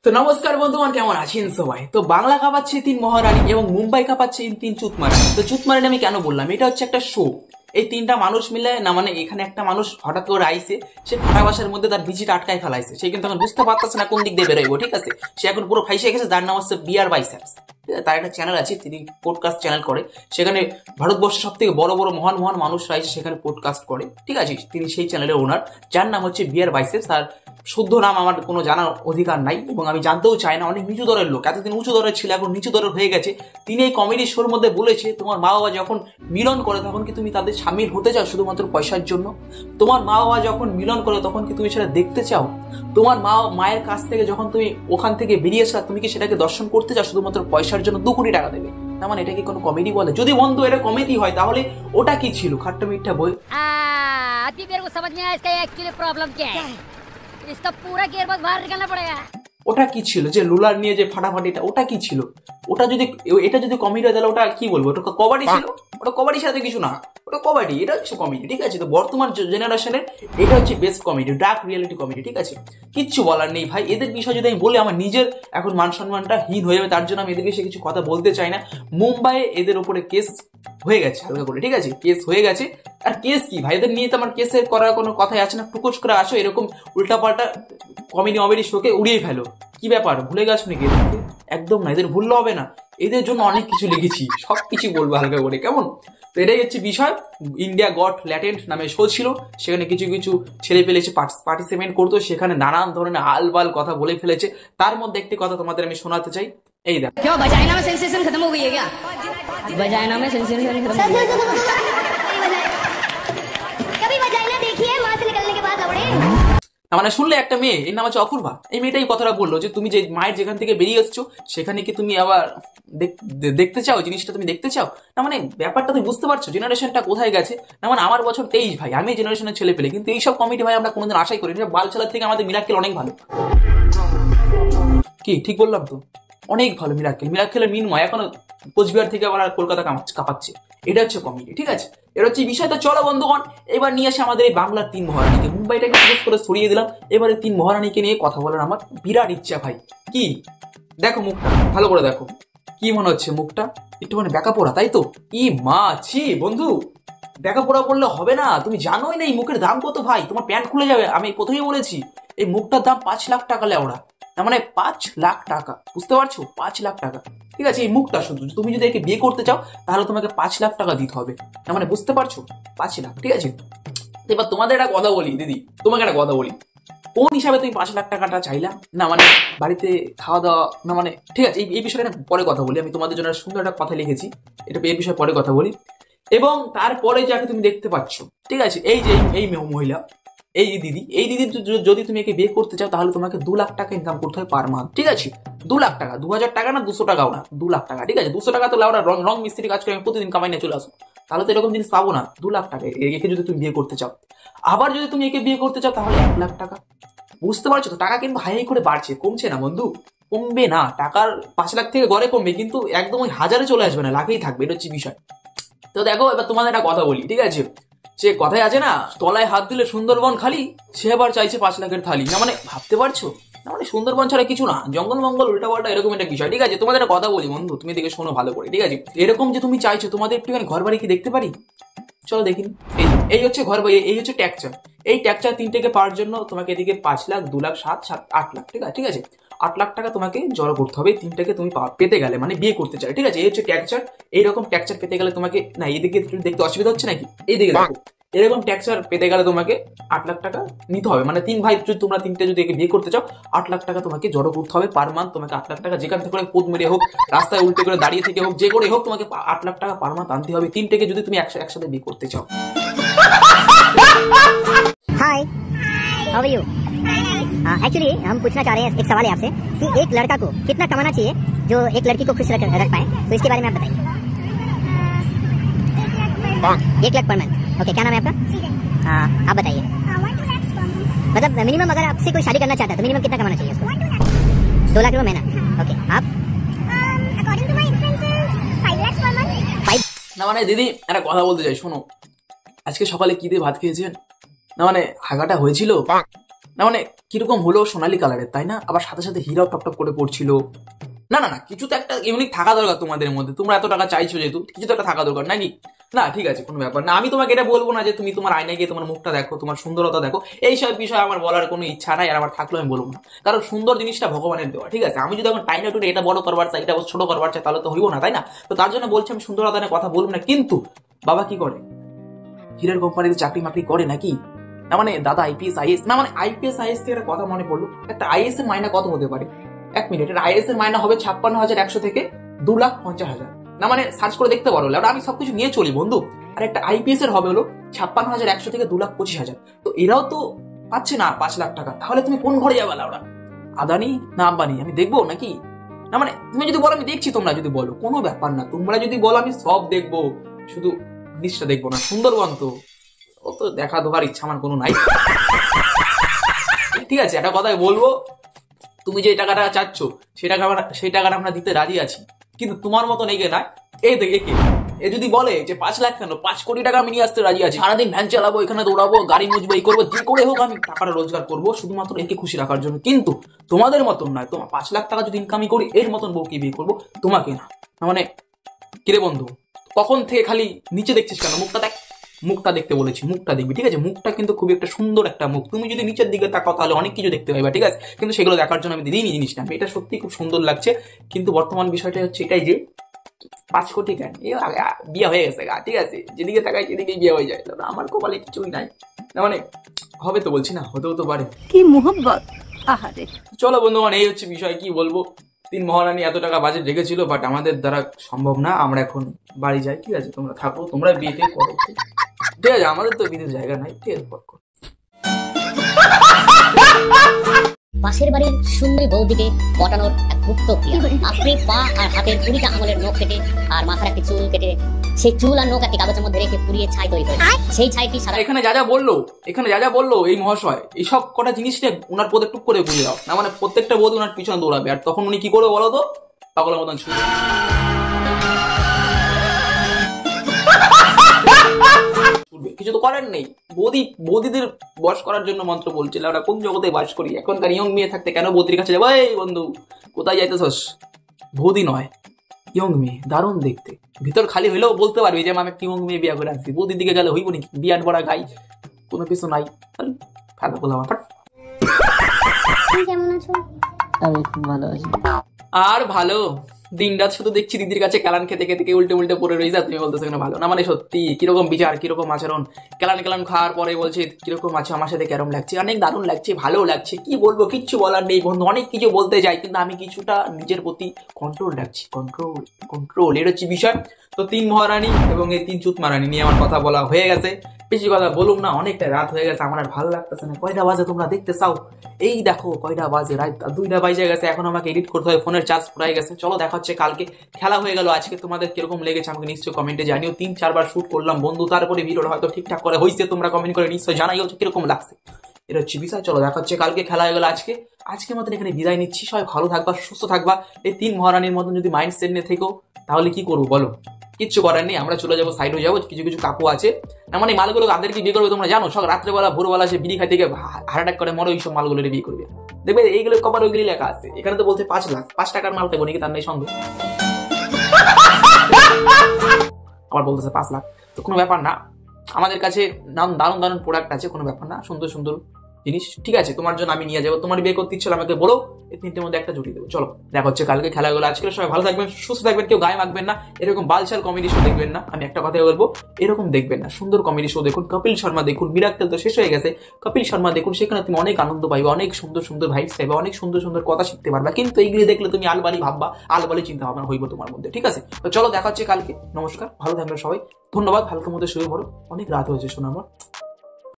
তো নমস্কার বন্ধুগণ, কেমন আছেন সবাই? তো বাংলা কাঁপাচ্ছে 3 মহারানী এবং মুম্বাই কাঁপাচ্ছে 3 চুতমারানি। তো চুতমারানি আমি কেন বললাম? এটা হচ্ছে একটা শো। এই 3টা মানুষ মিলে না, মানে এখানে একটা মানুষ হঠাৎ করে আইসে, সে ফাটা বাসার মধ্যে তার বিচিট আটকায় ফেলাইছে। সে কিন্তু এখন বুঝতে পারতেছে না কোন দিক দিয়ে বেরোইব, ঠিক আছে? সে এখন পুরো ফাইসে গেছে। যার নাম হচ্ছে বিয়ার বাইসেপস। তার একটা চ্যানেল আছে, তিনি পডকাস্ট চ্যানেল করে। সেখানে ভারতবর্ষের সব থেকে বড় বড় মহান মহান মানুষরা এসে সেখানে পডকাস্ট করে, ঠিক আছে? তিনি সেই চ্যানেলের ওনার, যার নাম হচ্ছে বিয়ার বাইসেপস। আর শুদ্ধ নাম আমার কোনো জানার অধিকার নাই এবং আমি জানতেও চাই না। অনেক নিচু দরের লোক, এতদিন উঁচু দরের ছিল, এখন নিচু দরের হয়ে গেছে। তিনি এই কমেডি শোর মধ্যে বলেছে, তোমার মা বাবা যখন মিলন করে তখন কি তুমি তাদের সামিল হতে চাও শুধুমাত্র পয়সার জন্য? তোমার মা বাবা যখন মিলন করে তখন কি তুমি সেটা দেখতে চাও? তোমার মায়ের কাছ থেকে যখন তুমি ওখান থেকে বেরিয়েছো, তুমি কি সেটাকে দর্শন করতে চাও শুধুমাত্র পয়সার জন্য? 2 কোটি টাকা দেবে, না মানে এটা কি কোনো কমেডি বলে? যদি বন্ধু এটা কমেডি হয় তাহলে ওটা কি ছিল? খাট্টা মিঠা বই। अभी मेरे को समझ में आया इसका एक्चुअली प्रॉब्लम क्या है। इसका पूरा गियर बॉक्स बाहर निकालना पड़ेगा। ওটা কি ছিল যে লুলার নিয়ে যে ফাটাফাটিটা, ওটা কি ছিল? ওটা যদি এটা যদি কমেডি হয় তাহলে ওটা কি বলবো? ওটা কবাডি ছিল? ওটা কবাডির সাথে কিছু না, ওটা কবাডি, এটা হচ্ছে কমেডি, ঠিক আছে? তো বর্তমান জেনারেশনের এটা হচ্ছে best comedy, dark reality comedy, ঠিক আছে? কিচ্ছু বলার নেই ভাই। এদের বিষয়ে যদি আমি বলি আমার নিজের এখন মান সম্মানটা হীন হয়ে যাবে, তার জন্য আমি এদের বিষয়ে কিছু কথা বলতে চাই না। মুম্বাইয়ে এদের ওপরে কেস হয়ে গেছে হালকা করে, ঠিক আছে? কেস হয়ে গেছে। আর কেস কি ভাই, এদের নিয়ে তো আমার কেসের করার কোনো কথাই আছে না। টুকুস করে আসো এরকম উল্টাপাল্টা কমেডি শোকে উড়িয়ে ফেলো। কি ব্যাপার, ভুলে গেছো নাকি এদেরকে? একদম না, এদের ভুললে হবে না। এদের জন্য অনেক কিছু লিখেছি, সব কিছু বলবো হালকা করে, কেমন? তো এটাই হচ্ছে বিষয়। ইন্ডিয়া গট ল্যাটেন্ট নামে শো ছিল, সেখানে কিছু কিছু ছেলে পেলে এসে পার্টিসিপেট করতো, সেখানে নানান ধরনের আলবাল কথা বলে ফেলেছে। তার মধ্যে একটি কথা তোমাদের আমি শোনাতে চাই, এই দেখ। क्यों वजाइना में सेंसेशन खत्म हो गई है क्या? वजाइना में सेंसेशन खत्म हो गई है। कभी वजाइना देखी है मां से निकलने के बाद लौड़े? মানে শুনলে একটা মেয়ে, এর নাম হচ্ছে অপূর্বা, এই মেয়েটাই কথাটা বললো যে তুমি যে মায়ের যেখান থেকে বেরিয়ে এসছো সেখানে কি তুমি আবার দেখতে চাও, জিনিসটা তুমি দেখতে চাও? না মানে ব্যাপারটা তুমি বুঝতে পারছো জেনারেশনটা কোথায় গেছে? না মানে আমার বছর 23 ভাই, আমি জেনারেশনের ছেলে পেলে, কিন্তু এইসব কমেডি ভাই আমরা কোনোদিন আশাই করি না। বাল ছেলার থেকে আমাদের মিরাক্কেল অনেক ভালো। কি ঠিক বললাম তো? অনেক ভালো মিরাক্কেলের মিনময় এখনো কোচবিহার থেকে আবার কলকাতা কাঁপাচ্ছে। এটা হচ্ছে কমেডি, ঠিক আছে? এটা হচ্ছে বিষয়টা। চলো বন্ধুগণ, এবার নিয়ে আসে আমাদের এই বাংলার 3 মহারানীকে। মুম্বাইটাকে শেষ করে সরিয়ে দিলাম, এবারে 3 মহারানীকে নিয়ে কথা বলার আমার বিরাট ইচ্ছা ভাই। কি দেখো মুখটা, ভালো করে দেখো, কি মনে হচ্ছে মুখটা? একটুখানি ব্যাকা পোড়া, তাই তো? ই মা ছি বন্ধু, ব্যাকা পোড়া বললে হবে না। তুমি জানোই না এই মুখের দাম কত ভাই, তোমার প্যান্ট খুলে যাবে। আমি প্রথমেই বলেছি এই মুখটার দাম 5 লাখ টাকা লেওড়া, তার মানে 5 লাখ টাকা, বুঝতে পারছো? 5 লাখ টাকা, ঠিক আছে? এই মুখটা শুধু, তুমি যদি একে বিয়ে করতে চাও তাহলে তোমাকে 5 লাখ টাকা দিতে হবে, তার মানে বুঝতে পারছো? 5 লাখ, ঠিক আছে? এবার তোমাদের একটা কথা বলি দিদি, তোমাকে একটা কথা বলি, কোন হিসাবে তুমি 5 লাখ টাকাটা চাইলা? না মানে বাড়িতে খাওয়া দাওয়া, না মানে ঠিক আছে এই বিষয়টা পরে কথা বলি। আমি তোমাদের জন্য সুন্দর একটা কথা লিখেছি, এটা এই বিষয়ে পরে কথা বলি। এবং তারপরে যাকে তুমি দেখতে পাচ্ছ, ঠিক আছে, এই যে এই মহিলা, এই দিদির যদি তুমি একে বিয়ে করতে চাও তাহলে তোমাকে 2 লাখ টাকা ইনকাম করতে হয় পার মান্থ, ঠিক আছে? 2 লাখ টাকা, 2000 টাকা না, 200 টাকাও না, 2 লাখ টাকা, ঠিক আছে? 200 টাকা তো লাউরা রং মিস্ত্রি কাজ করে আমি প্রতিদিন কামাই নিয়ে চলে আসো, তাহলে তো এরকম জিনিস পাবো না। 2 লাখ টাকা একে যদি তুমি বিয়ে করতে চাও। আবার যদি তুমি একে বিয়ে করতে চাও তাহলে 1 লাখ টাকা। বুঝতে পারছো তো? টাকা কিন্তু হাই করে বাড়ছে, কমছে না বন্ধু, কমবে না। টাকার 5 লাখ থেকে গড়ে কমবে, কিন্তু একদম ওই হাজারে চলে আসবে না, লাখেই থাকবে, এটা হচ্ছে বিষয়। তো দেখো এবার তোমাদের একটা কথা বলি, ঠিক আছে? সে কথায় আছে না, তলায় হাত দিলে সুন্দরবন খালি, সে আবার চাইছে 5 লাখের থালি। না মানে ভাবতে পারছো? না মানে সুন্দরবন ছাড়া কিছু না, জঙ্গল মঙ্গল উল্টা পাল্টা এরকম একটা বিষয়, ঠিক আছে? তোমাদের একটা কথা বলি বন্ধু, তুমি দেখে শোনো ভালো করে, ঠিক আছে? এরকম যে তুমি চাইছো, তোমাদের একটুখানি ঘর বাড়ি কি দেখতে পারি? চলো দেখিনি। এই হচ্ছে ঘর বাড়ি, এই হচ্ছে ট্যাক্সার। এই ট্যাক্সার 3টেকে পাওয়ার জন্য তোমাকে এদিকে 5 লাখ, 2 লাখ, 7, 8 লাখ, ঠিক আছে? 8 লাখ টাকা তোমাকে জড়ো করতে হবে 3টাকে তুমি পেতে গেলে, মানে বিয়ে করতে চাই, ঠিক আছে? এই হচ্ছে ট্যাক্সার। এইরকম ট্যাক্সার পেতে গেলে তোমাকে, না এদিকে দেখতে অসুবিধা হচ্ছে নাকি? এইদিকে দেখো, এরকম ট্যাক্সার পেতে গেলে তোমাকে 8 লাখ টাকা নিতে হবে, মানে 3 ভাই যদি তোমরা 3টে যদি একে বিয়ে করতে চাও 8 লাখ টাকা তোমাকে জড়ো করতে হবে পার মান্থ। তোমাকে 8 লাখ টাকা যেখান থেকে পোদ মেরে হোক, রাস্তায় উল্টে করে দাঁড়িয়ে থেকে হোক, যে করে হোক, তোমাকে 8 লাখ টাকা পার মান্থ আনতে হবে 3টেকে যদি তুমি একসাথে বিয়ে করতে চাও। हाय, हाउ आर यू? एक्चुअली हम पूछना चाह रहे हैं, एक सवाल है आपसे कि एक लड़का को कितना कमाना चाहिए जो एक लड़की को खुश रख पाए, तो इसके बारे में आप बताइए। 1 लाख पर मंथ, ओके। क्या नाम है आपका? आप बताइए। मतलब मिनिमम अगर आपसे कोई शादी करना चाहता है तो मिनिमम कितना कमाना चाहिए उसको? 2 लाख रुपए महीना, ओके। आप? According to my expenses 5 lakh पर मंथ। না মানে দিদি একটা কথা বলতে চাই, শোনো। আজকে সকালে কি দিয়ে ভাত খেয়েছেন? না মানে হাগাটা হয়েছিল, না মানে কিরকম হলো সোনালী কালারের, তাই না? আবার সাথে সাথে হীরাও টপটপ করে পড়ছিল। না না না, কিছু তো একটা ইউনিক থাকা দরকার তোমাদের মধ্যে, তোমরা এত টাকা চাইছো যেহেতু, কিছু তো একটা থাকা দরকার নাকি? না ঠিক আছে, কোনো ব্যাপার না, আমি তোমাকে এটা বলবো না যে তুমি তোমার আয়নায় গিয়ে তোমার মুখটা দেখো, তোমার সুন্দরতা দেখো, এইসব বিষয়ে আমার বলার কোনো ইচ্ছা নাই, আর আমার থাকলেও আমি বলবো না, কারণ সুন্দর জিনিসটা ভগবানের দেওয়া, ঠিক আছে? আমি যদি এখন টাইম টুটে এটা বড় করবার চাই, এটা ছোট করবার চাই, তাহলে তো হইব না, তাই না? তো তার জন্য বলছি আমি সুন্দরতা নিয়ে কথা বলবো না। কিন্তু বাবা কি করে? হীরার কোম্পানিতে চাকরি মাকরি করে নাকি? না মানে দাদা আইপিএস আইএস, না মানে আইপিএস আইএস থেকে একটা কথা মনে পড়লো, একটা আইএস এর মাইনা কত হতে পারে? 1 মিনিট, আইএস এর মাইনা হবে 56,100 থেকে 2,50,000। না মানে সার্চ করে দেখতে পারো, আমি সবকিছু নিয়ে চলি বন্ধু। আর একটা আইপিএস এর হবে হলো 56,100 থেকে 2,25,000। তো এরাও তো পাচ্ছে না 5 লাখ টাকা, তাহলে তুমি কোন ঘরে যাবে লাউডা? আদানি না আম্বানি আমি দেখবো নাকি? না মানে তুমি যদি বলো আমি দেখছি, তোমরা যদি বলো কোনো ব্যাপার না, তোমরা যদি বলো আমি সব দেখবো, শুধু জিনিসটা দেখবো না। সুন্দরবন তো ও তো দেখা দেওয়ার ইচ্ছা আমার কোনো নাই। ঠিক আছে, একটা কথাই বলবো, তুমি যে টাকাটা চাচ্ছ সেই টাকাটা আমরা দিতে রাজি আছি, কিন্তু তোমার মতন এগে না। এই দেখ একে, এ যদি বলে যে 5 লাখ কেন, 5 কোটি টাকা আমি নিয়ে আসতে রাজি আছি, সারাদিন ভ্যান চালাবো, এখানে দৌড়াবো, গাড়ি মুজবো, এই করবো, যে করে হোক আমি টাকাটা রোজগার করবো শুধুমাত্র একে খুশি রাখার জন্য। কিন্তু তোমাদের মতন নয়, তোমার 5 লাখ টাকা যদি ইনকামই করি এর মতন বউকে বিয়ে করবো, তোমাকে না। মানে কিরে বন্ধু, কখন থেকে খালি নিচে দেখছিস কেন? মুখটা দেখ, মুখটা দেখতে বলেছি, মুখটা দেখবি, ঠিক আছে? মুখটা কিন্তু খুবই একটা সুন্দর একটা মুখ, তুমি যদি নিচের দিকে তাকাও তাহলে অনেক কিছু দেখতে পাইবা, ঠিক আছে? কিন্তু সেগুলো দেখার জন্য আমি দিইনি জিনিসটা, এটা সত্যি খুব সুন্দর লাগছে। কিন্তু বর্তমান বিষয়টা হচ্ছে এটাই যে 5 কোটি কেন, বিয়ে হয়ে গেছে গা, ঠিক আছে? যেদিকে তাকাই সেদিকেই বিয়ে হয়ে যায়, আমার কপালে কিছুই নাই। না মানে হবে তো বলছি না, হতেও তো পারে। কি মোহব্বত, আহারে। চলো বন্ধুগণ, এই হচ্ছে বিষয়, কি বলবো। 3 মহারানী এত টাকা বাজেট রেখেছিল, বাট আমাদের দ্বারা সম্ভব না, আমরা এখন বাড়ি যাই, ঠিক আছে? তোমরা থাকো, তোমরা বিয়ে টিয়ে করো, ঠিক আছে? আমাদের তো বিদেশ জায়গা নাই, ঠিক আছে? পাশের বাড়ির সুন্দরী বৌদিকে পটানোর এক গুপ্ত ক্রিয়া। আপনি পা আর হাতের 20টা আঙুলের নখ কেটে আর মাথার একটি চুল কেটে সেই চুল আর নখ একটি কাগজের মধ্যে রেখে পুড়িয়ে ছাই তৈরি করে, সেই ছাইটি সারা এখানে যা যা বললো এই মহাশয়, এইসব কটা জিনিস নিয়ে উনার পদে টুক করে বুঝে দাও না, মানে প্রত্যেকটা বৌদি উনার পিছনে দৌড়াবে, আর তখন উনি কি করবে বলো তো? পাগলের মতন ছুটে। কিছু তো করার নেই, বৌদিদের বশ করার জন্য মন্ত্র বলছিল। ওরা কোন জগতে বাস করি, এখনকার ইয়ং মেয়ে থাকতে কেন বৌদির কাছে যাবো? এই বন্ধু কোথায় যাইতেছস? বৌদি নয়, ইয়ং মেয়ে, দারুণ দেখতে, ভিতর খালি হইলেও বলতে পারবি যে আমি একটা ইয়ং মেয়ে বিয়া করে আসছি। বৌদির দিকে গেলে হইব নাকি? বিয়ান বড়া গাই, কোনো কিছু নাই, খাতা বললাম। কেমন আছো? আমি খুব ভালো আছি। আর ভালো, দিন রাত শুধু দেখছি দিদির কাছে কেলান খেতে খেতে উল্টে উল্টে পড়ে রয়েছে, তুমি বলতেছো কেন ভালো না? মানে সত্যি কিরকম বিচার, কিরকম আচরণ, কেলান খাওয়ার পরে বলছে কিরকম আছে, আমার সাথে কেরম লাগছে, অনেক দারুণ লাগছে, ভালো লাগছে, কি বলবো, কিচ্ছু বলার নেই বন্ধু। অনেক কিছু বলতে চাই, কিন্তু আমি কিছুটা নিজের প্রতি কন্ট্রোল রাখছি, কন্ট্রোল, এটা হচ্ছে বিষয়। তো 3 মহারানী এবং এই 3 চুত মহারানী নিয়ে আমার কথা বলা হয়ে গেছে, বেশি কথা বলুম না, অনেকটা রাত হয়ে গেছে, আমার আর ভালো লাগতেছে না। কয়টা বাজে তোমরা দেখতে চাও? এই দেখো কয়টা বাজে, রাত 2টা বাজে গেছে, এখন আমাকে এডিট করতে হয়, ফোনের চার্জ ফুরাই গেছে। চলো দেখা হচ্ছে কালকে, খেলা হয়ে গেল আজকে। তোমাদের কিরকম লেগেছে আমাকে নিশ্চয়ই কমেন্টে জানিও। 3-4 বার শুট করলাম বন্ধু, তারপরে ভিডিওটা হয়তো ঠিকঠাক করে হয়েছে, তোমরা কমেন্ট করে নিশ্চয়ই জানাইও কিরকম লাগছে। এটা হচ্ছে বিষয়। চলো দেখা হচ্ছে কালকে, খেলা হয়ে গেল আজকের মতন এখানে বিদায় নিচ্ছি। সবাই ভালো থাকবা, সুস্থ থাকবা। এই 3 মহারানীর মতন যদি মাইন্ড সেট নিয়ে থেকো তাহলে কি করবো বলো? কিচ্ছু করার নেই, আমরা চলে যাবো, সাইড হয়ে যাবো। কিছু কাকু আছে, মানে মালগুলো কাদেরকে বিয়ে করবে তোমরা জানো? সব রাত্রেবেলা ভোরবেলা সে বিড়ি খাইতে গিয়ে হার্ট অ্যাটাক করে মরে, ওই সব মালগুলো বিয়ে করবে। দেখবে এইগুলো কবার ওইগুলি লেখা আছে, এখানে তো বলছে 5 লাখ, 5 টাকার মাল খাইবো নাকি তার নেই সন্দেহ। আবার বলতেছে 5 লাখ, তো কোনো ব্যাপার না, আমাদের কাছে দারুণ প্রোডাক্ট আছে, কোনো ব্যাপার না, সুন্দর জিনিস, ঠিক আছে? তোমার জন্য আমি নিয়ে যাবো, তোমার বিয়ে করতে ইচ্ছে আমাকে বলো, এই 3টের মধ্যে একটা জুটিয়ে দেবো। চলো দেখা হচ্ছে কালকে, খেলা হলো আজকে। সবাই ভালো থাকবেন, সুস্থ থাকবেন, কেউ গায়ে মাখবেন না, এরকম বালছাল কমেডি শো দেখবেন না। আমি একটা কথাই বলবো, এরকম দেখবেন না, সুন্দর কমেডি শো দেখুন। কপিল শর্মা দেখুন, মিরাক্কেল তো শেষ হয়ে গেছে, কপিল শর্মা দেখুন, সেখানে তুমি অনেক আনন্দ পাইবা, অনেক সুন্দর ভাইবস পাইবা, অনেক সুন্দর কথা শিখতে পারবা। কিন্তু এইগুলি দেখলে তুমি আলবালি ভাববা, আলবালি চিন্তা ভাবনা হইব তোমার মধ্যে, ঠিক আছে? তো চলো দেখা হচ্ছে কালকে, নমস্কার, ভালো থাকবেন সবাই, ধন্যবাদ। হালকার মধ্যে শুয়ে পড়ো, অনেক রাত হয়েছে শোনা আমার।